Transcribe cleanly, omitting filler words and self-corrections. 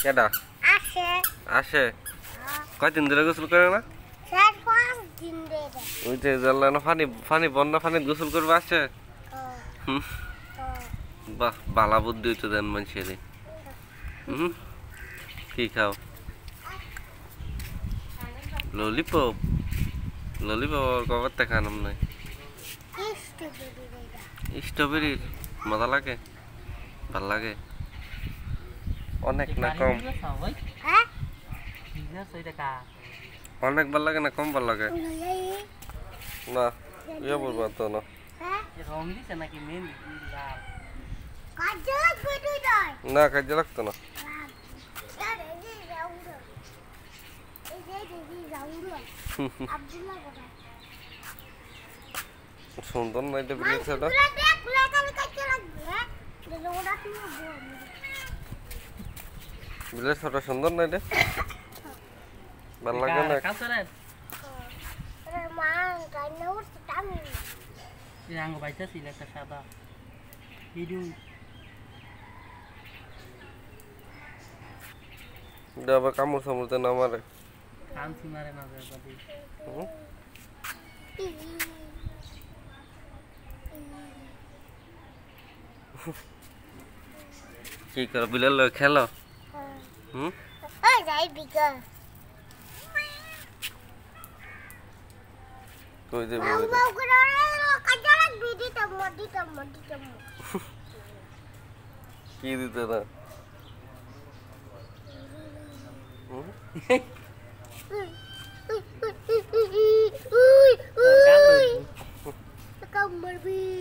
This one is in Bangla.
কেডা আসে কয়দিন ধরে গোসল করে না ওই যে জল্লানো পানি পানি বন্যা পানি গোসল করবে আসে বাহ বালা বুদ্ধি হইতো দেন মানুষের কি খাও ললিপপ ললিপপ কবার দেখানো নাই স্ট্রবেরির মজা লাগে ভাল লাগে অনেক না কম অনেক ভাল লাগে না কম ভাল লাগে না ইয়ে বলবো তো না না কাজে লাগতো না সুন্দর না এটা বিলের ছাড়া বিলের ছাড়া সুন্দর না এটা ভাল লাগে না আবার কামড় সামড়তে না মারে কি করো বিলের লোক খেলো কই দেব কি দিতে না Kamar bi,